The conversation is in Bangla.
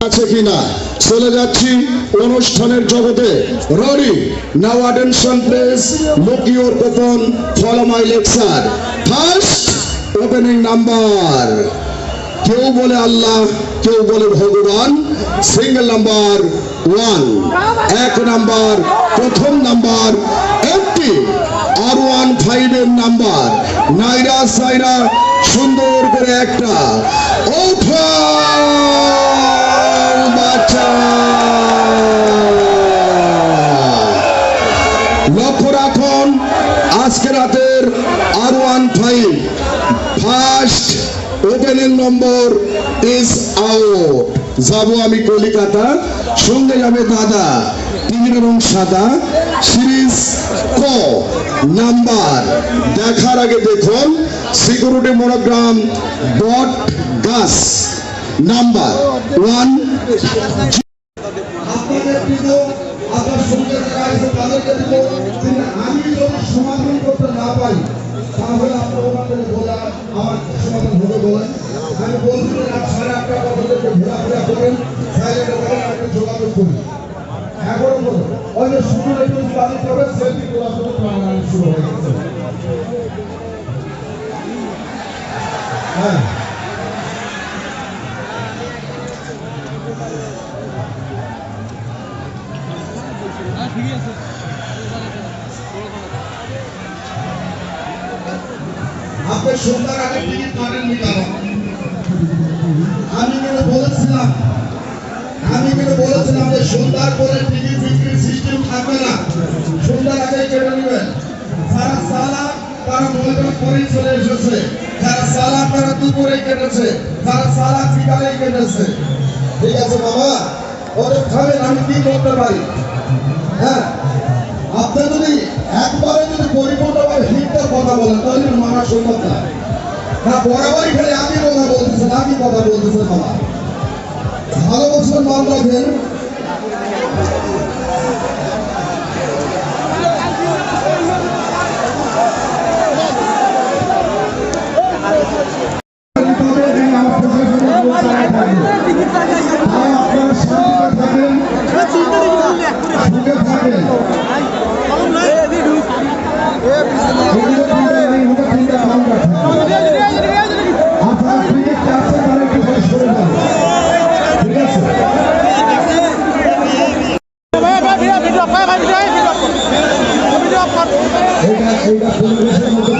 আছে কিনা চলে যাচ্ছি অনুষ্ঠানের জগতে। Ready now, attention please, look your coupon, follow my lecture. First opening number, কেউ বলে আল্লাহ, কেউ বলে ভগবান। সিঙ্গেল নাম্বার 1, এক নাম্বার, প্রথম নাম্বার 80 R15 এর নাম্বার। নাইরা সাইরা সুন্দর করে একটা লক্ষ্য রাখুন, আজকে রাতের R15 first opening number is out. যাবো আমি কলিকাতা, সঙ্গে যাবে দাদা, 3 এবং সাদা, সিরিজ ক নাম্বার। দেখার আগে দেখুন সিকিউরিটি মনোগ্রাম বট গাছ নাম্বার 1। আমি যদি সমাধান করতে না পারি তাহলে আপনাদের বলা আমার সমাধান হবে বলেন। আমি বলছি রাত 8:30 পর্যন্ত ঘোরাফেরা করেন, যোগাযোগ করি। এখন ওই শুরু একটু বাড়ি করে সেলফি তোলার জন্য প্রাণ শুরু হয়ে গেছে। হ্যাঁ, আপনি সন্ধ্যার আগে টিকিট কাটেননি কেন? আমি কিন্তু বলেছিলাম যে সন্ধ্যার পরে টিকিট বিক্রির সিস্টেম থাকবে না, সন্ধ্যার আগে কেটে নেবেন। যারা সালা তারা মনে করে পরেই চলে এসেছে, যারা সালা তারা দুপুরে কেটেছে, যারা সালা বিকালে কেটেছে। ঠিক আছে বাবা, ওদের খাবেন, আমি কি করতে পারি? হ্যাঁ, আপনি যদি একবারে যদি পরিপূর্ণভাবে হিটটার কথা বলেন তাহলে মানা সম্ভব না। না বরাবরই খালি আমি কথা বলতেছেন বাবা। ভালো বলছেন, মান রাখবেন। এটা